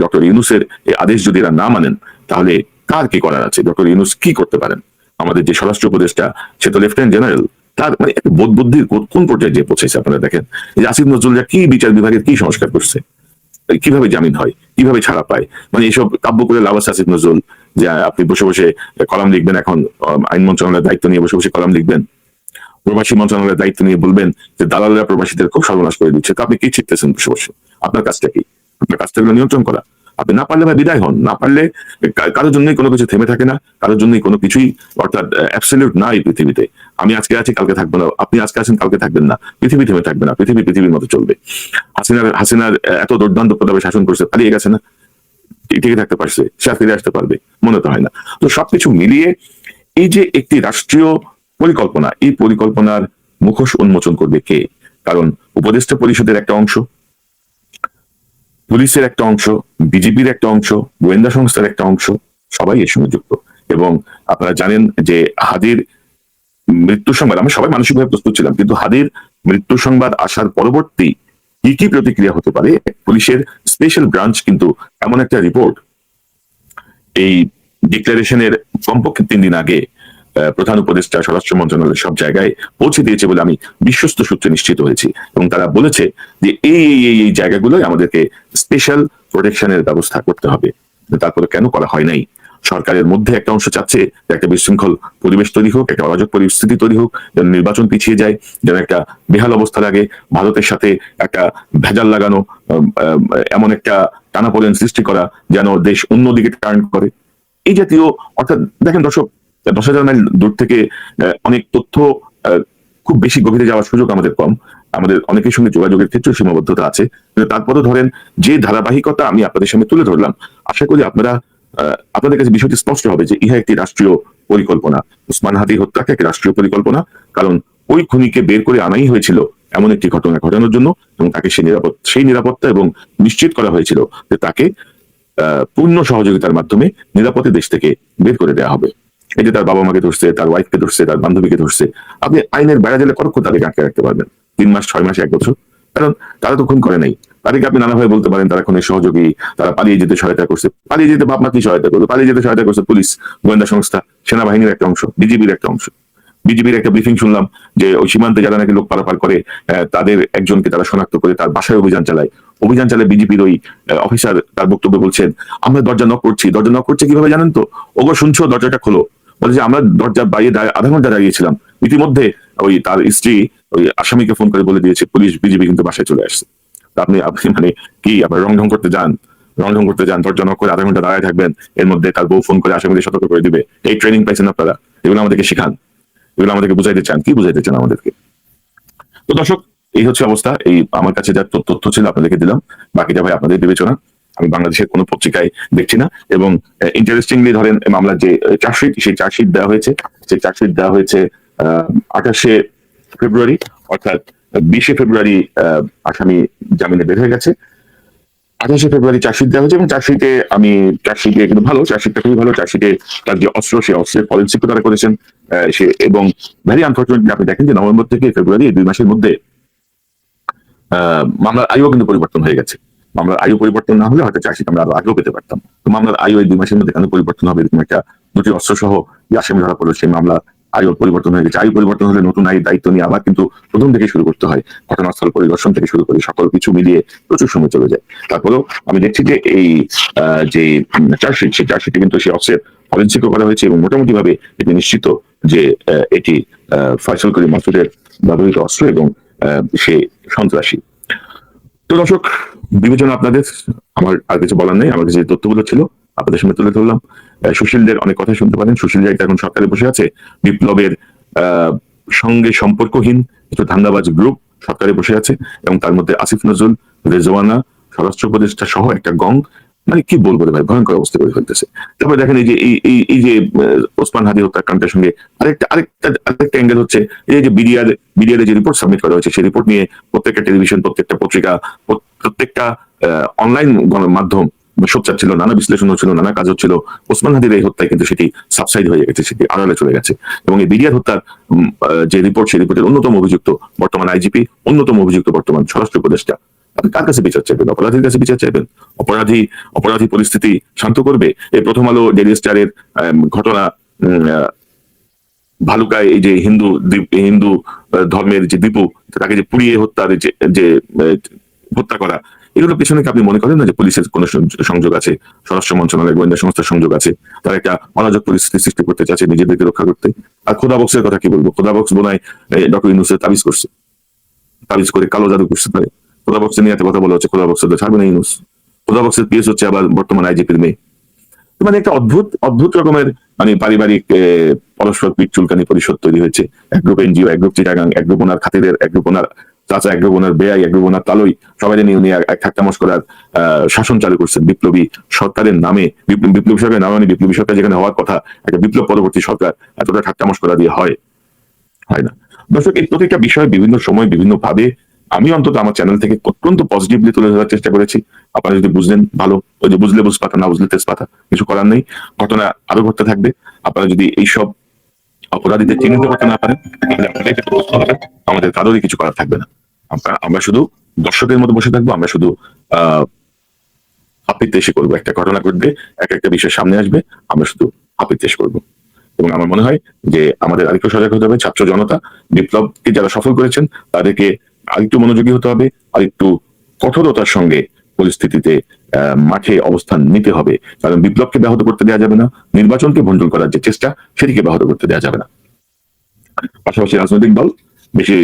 ডক্টর ইউনূসের এই আদেশ যদি এরা না মানেন, তাহলে কার কি করার আছে? ডক্টর ইউনূস কি করতে পারেন? আমাদের যে স্বরাষ্ট্র উপদেষ্টা, সে তো লেফটেন্যান্ট জেনারেল, তার মানে একটা বোধ বুদ্ধির কোন পর্যায়ে যে পৌঁছেছে আপনারা দেখেন। যে আসিফ নজরুলরা কি বিচার বিভাগের কি সংস্কার করছে, কিভাবে জামিন হয়, কিভাবে ছাড়া পায়, মানে এসব কাব্য করে লাভ আছে আসিফ নজরুল যে আপনি বসে বসে কলাম লিখবেন, এখন আইন মন্ত্রণালয়ের দায়িত্ব নিয়ে বসে বসে কলাম লিখবেন, প্রবাসী মন্ত্রণালয়ের দায়িত্ব নিয়ে বলবেন যে দালালরা প্রবাসীদের খুব সর্বনাশ করে দিচ্ছে। তো আপনি কি শিখতেছেন বসে বসে? আপনার কাজটা কি? আপনার কাজটা হলো নিয়ন্ত্রণ করা। আপনি না পারলে ভাই বিদায় হন। না পারলে কারোর জন্যই কোনো কিছু থেমে থাকে না, কারোর জন্যই কোনো কিছুই অর্থাৎ অ্যাবসলিউট না এই পৃথিবীতে। আমি আজকে আছি, কালকে থাকবো না, আপনি আজকে আছেন, কালকে থাকবেন না। পৃথিবী থেমে থাকবে না, পৃথিবীর মতো চলবে। হাসিনার এত দুর্দান্ত প্রভাবে শাসন করছে, পালিয়ে গেছে না, টিকে থাকতে পারছে, সে ফিরে আসতে পারবে? মনে তো হয় না। তো সবকিছু মিলিয়ে এই যে একটি রাষ্ট্রীয় পরিকল্পনা, এই পরিকল্পনার মুখোশ উন্মোচন করবে কে? কারণ উপদেষ্টা পরিষদের একটা অংশ, পুলিশের একটা অংশ, বিজেপির একটা অংশ, গোয়েন্দা সংস্থার একটা অংশ, সবাই এর সঙ্গে যুক্ত। এবং আপনারা জানেন যে হাদির মৃত্যু সংবাদ, আমরা সবাই মানসিকভাবে প্রস্তুত ছিলাম, কিন্তু হাদির মৃত্যু সংবাদ আসার পরবর্তী কি কি প্রতিক্রিয়া হতে পারে, পুলিশের স্পেশাল ব্রাঞ্চ কিন্তু এমন একটা রিপোর্ট এই ডিক্লারেশনের কমপক্ষে 3 দিন আগে প্রধান উপদেষ্টা, স্বরাষ্ট্র মন্ত্রণালয়ের সব জায়গায় পৌঁছে দিয়েছে বলে আমি বিশ্বস্ত সূত্রে নিশ্চিত হয়েছি। এবং তারা বলেছে যে এই জায়গাগুলোই আমাদেরকে স্পেশাল প্রোটেকশনের ব্যবস্থা করতে হবে। তারপরে কেন করা হয় নাই? সরকারের মধ্যে একটা অংশ চাচ্ছে যে একটা বিশৃঙ্খল পরিবেশ তৈরি হোক, একটা অরাজক পরিস্থিতি তৈরি হোক, যেন নির্বাচন পিছিয়ে যায়, যেন একটা বেহাল অবস্থা লাগে, ভারতের সাথে একটা ভেজাল লাগানো, এমন একটা টানাপোড়েন সৃষ্টি করা যেন দেশ অন্যদিকে টার্ন করে, এই জাতীয়। অর্থাৎ দেখেন দর্শক, 10,000 মাইল দূর থেকে অনেক তথ্য খুব বেশি গভীরে যাওয়ার সুযোগ আমাদের কম, আমাদের অনেকের সঙ্গে যোগাযোগের ক্ষেত্রে সীমাবদ্ধতা আছে। কিন্তু তারপরও ধরেন যে ধারাবাহিকতা আমি আপনাদের সামনে তুলে ধরলাম, আশা করি আপনাদের কাছে বিষয়টি স্পষ্ট হবে যে ইহা একটি রাষ্ট্রীয় পরিকল্পনা। ওসমান হাদি হত্যাকে একটি রাষ্ট্রীয় পরিকল্পনা, কারণ ওই খুনিকে বের করে আনাই হয়েছিল এমন একটি ঘটনা ঘটানোর জন্য, এবং তাকে সেই নিরাপত্তা এবং নিশ্চিত করা হয়েছিল যে তাকে পূর্ণ সহযোগিতার মাধ্যমে নিরাপদে দেশ থেকে বের করে দেওয়া হবে। এই যে তার বাবা মাকে ধরছে, তার ওয়াইফকে ধরছে, তার বান্ধবীকে ধরছে, আপনি আইনের বেড়া দিলে কতক্ষণ তাদেরকে আটকে রাখতে পারবেন? 3 মাস, 6 মাস, 1 বছর? কারণ তারা তো খুন করে নাই। তাদেরকে আপনি নানাভাবে বলতে পারেন তারা খুনের সহযোগী, তারা পালিয়ে যেতে সহায়তা করছে। পালিয়ে যেতে বাপ মা কি সহায়তা করবে? পালিয়ে যেতে সহায়তা করছে পুলিশ, গোয়েন্দা সংস্থা, সেনাবাহিনীর একটা অংশ, বিজিবির একটা অংশ। বিজিবির একটা ব্রিফিং শুনলাম যে ওই সীমান্তে যারা নাকি লোক পারাপার করে, তাদের একজনকে তারা শনাক্ত করে তার বাসায় অভিযান চালায়। বিজিবির ওই অফিসার তার বক্তব্য বলছেন, আমরা দরজা নক করছি। দরজা নক করছে কিভাবে জানেন তো? ওগো শুনছো, দরজাটা খোলো। বলে যে আমরা দরজা বাইরে আধা ঘন্টা দাঁড়িয়েছিলাম, ইতিমধ্যে ওই তার স্ত্রী ওই আসামিকে ফোন করে বলে দিয়েছে পুলিশ বিজিবি কিন্তু বাসায় চলে আসছে। আপনি আপনি মানে কি আপনার রং করতে যান, দরজা knock করে আধা ঘন্টা দাঁড়ায় থাকবেন, এর মধ্যে তার বউ ফোন করে আসামিদের সতর্ক করে দিবে। এই ট্রেনিং পাইছেন আপনারা? এগুলো আমাদেরকে শিখান, এগুলো আমাদেরকে বুঝাইতে চান, কি বুঝাইতে চান আমাদেরকে? তো দর্শক, এই হচ্ছে অবস্থা। এই আমার কাছে যা তথ্য ছিল আপনাদেরকে দিলাম, বাকিটা ভাই আপনাদের বিবেচনা। আমি বাংলাদেশের কোনো পত্রিকায় দেখছি না। এবং ইন্টারেস্টিংলি ধরেন মামলার যে চার্জশিট, সেই চার্জশিট দেওয়া হয়েছে, সেই চার্জশিট দেওয়া হয়েছে 28শে ফেব্রুয়ারি, অর্থাৎ 20শে ফেব্রুয়ারি আসামি জামিনে বের হয়ে গেছে। 28শে ফেব্রুয়ারি চার্জশিট দেওয়া হয়েছে এবং চার্জশিটে কিন্তু ভালো, চার্জশিটটা খুবই ভালো। চার্জশিটে তার যে অস্ত্র, সেই অস্ত্রের ফরেন্সিকও তারা করেছেন। সে এবং ভেরি আনফর্চুনেটলি আপনি দেখেন যে নভেম্বর থেকে ফেব্রুয়ারি এই 2 মাসের মধ্যে মামলার আয়ুও কিন্তু পরিবর্তন হয়ে গেছে। মামলার আয়ু পরিবর্তন না হলে হয়তো চার্জশিট আমরা আরো আগেও পেতে পারতাম। তো মামলার আয়ু এই 2 মাসের মধ্যে কেন পরিবর্তন হবে? এরকম একটা দুটি অস্ত্র সহ যে আসামি ধরা পড়লো, সেই মামলা আয়ু পরিবর্তন হয়ে গেছে। আয়ু পরিবর্তন হলে নতুন আয়ের দায়িত্ব নিয়ে আবার কিন্তু প্রথম থেকে শুরু করতে হয়, ঘটনাস্থল পরিদর্শন থেকে শুরু করে সকল কিছু মিলিয়ে প্রচুর সময় চলে যায়। তারপরেও আমি দেখছি যে এই যে চার্জশিট, সেই চার্জশিটে কিন্তু সেই অস্ত্রের ফরেন্সিকও করা হয়েছে এবং মোটামুটি ভাবে এটি নিশ্চিত যে এটি ফয়সাল করিম মাসুদের ব্যবহৃত অস্ত্র এবং সে সন্ত্রাসী। তো দর্শক, বিবেচনা আপনাদের, আমার আর কিছু বলার নেই। আমার কাছে যে তথ্যগুলো ছিল আপনাদের সামনে তুলে ধরলাম। সুশীলদের অনেক কথা শুনতে পারেন। সুশীল জায়গা এখন সরকারে বসে আছে। বিপ্লবের সঙ্গে সম্পর্কহীন কিছু ধান্দাবাজ গ্রুপ সরকারে বসে আছে এবং তার মধ্যে আসিফ নজরুল, রেজওয়ানা, স্বরাষ্ট্র উপদেষ্টা সহ একটা গং, মানে কি বলবো রে ভাই, ভয়ঙ্কর অবস্থা করে ফেলতেছে। তারপরে দেখেন এই যে এই যে ওসমান হাদি হত্যাকাণ্ডের সঙ্গে আরেকটা অ্যাঙ্গেল হচ্ছে এই যে বিডিআর যে রিপোর্ট সাবমিট করা হয়েছে, সেই রিপোর্ট নিয়ে প্রত্যেকটা টেলিভিশন, প্রত্যেকটা পত্রিকা, প্রত্যেকটা অনলাইন মাধ্যম সোচ্চার ছিল, নানা বিশ্লেষণ হচ্ছিল, নানা কাজ হচ্ছিল। ওসমান হাদির এই হত্যায় কিন্তু সেটি সাবসাইড হয়ে গেছে, সেটি আড়ালে চলে গেছে। এবং এই বিডিআর হত্যার যে রিপোর্ট, সেই রিপোর্টের অন্যতম অভিযুক্ত বর্তমান আইজিপি, অন্যতম অভিযুক্ত বর্তমান স্বরাষ্ট্র উপদেষ্টা। আপনি কার কাছে বিচার চাইবেন? অপরাধীর কাছে বিচার চাইবেন? অপরাধী পরিস্থিতি শান্ত করবে? এই প্রথম আলো ডেইলি স্টারের ঘটনা, ভালুকায় এই যে হিন্দু ধর্মের যে দীপু, তাকে যে পুড়িয়ে হত্যার যে হত্যা করা, এগুলোর পেছনে কি আপনি মনে করেন না যে পুলিশের কোনো সংযোগ আছে, স্বরাষ্ট্র মন্ত্রণালয়ের গোয়েন্দা সংস্থার সংযোগ আছে? তারা একটা অরাজক পরিস্থিতি সৃষ্টি করতে চাচ্ছে নিজেদেরকে রক্ষা করতে। আর খোদা বক্সের কথা কি বলবো? খোদা বক্স বোনায় ডক্টর ইউনূসের তাবিজ করছে, তাবিজ করে কালো জাদু করতে পারে। খোদা বক্সের নিয়ে এত কথা বলা হচ্ছে, খোদা বক্সের তো ছাড়বে না ইউনূস। খোদা বক্সের পিএস হচ্ছে আবার বর্তমান আইজিপির মেয়ে। মানে একটা অদ্ভুত রকমের মানে পারিবারিক পরস্পর পিঠ চুলকানি পরিষদ তৈরি হয়েছে। এক গ্রুপ এনজিও, এক গ্রুপ চিটাগাং, এক গ্রুপ ওনার খাতিদের, এক গ্রুপ ওনার চাচা, এক গ্রুপ ওনার বেয়াই, এক গ্রুপ ওনার তালই, সবাই নিয়ে এক ঠাট্টামশ করার শাসন চালু করছেন বিপ্লবী সরকারের নামে। বিপ্লবী সরকারের নামে, বিপ্লবী সরকার যেখানে হওয়ার কথা, একটা বিপ্লব পরবর্তী সরকার এতটা ঠাট্টামশ করা দিয়ে হয় না। দর্শক, এই প্রত্যেকটা বিষয় বিভিন্ন সময় বিভিন্ন ভাবে আমি অন্তত আমার চ্যানেল থেকে অত্যন্ত পজিটিভলি তুলে ধরার চেষ্টা করেছি। আপনারা যদি বুঝলেন ভালো, ওই যে বুঝলে বুঝপাতা, না বুঝলে তেজপাতা, কিছু করার নেই। ঘটনা আরো ঘটতে থাকবে। আপনারা যদি এইসব অপরাধীদের চিহ্নিত করতে না পারেন, তাহলে আমাদের কারোরই কিছু করার থাকবে না। আমরা শুধু দর্শকের মতো বসে থাকবো। আমরা শুধু আপিত্তেশি করবো। একটা ঘটনা ঘটবে, একটা বিষয় সামনে আসবে, আমরা শুধু আপিত্তেশ করবো। এবং আমার মনে হয় যে আমাদের আরেকটু সজাগ হতে হবে। ছাত্র জনতা, বিপ্লবকে যারা সফল করেছেন, তাদেরকে আরেকটু মনোযোগী হতে হবে, আরেকটু কঠোরতার সঙ্গে পরিস্থিতিতে মাঠে অবস্থান নিতে হবে। কারণ বিপ্লবকে ব্যাহত করতে দেওয়া যাবে না, নির্বাচনকে ভণ্ডুল করার যে চেষ্টা, সেটিকে ব্যাহত করতে দেওয়া যাবে না। পাশাপাশি রাজনৈতিক দল বেশি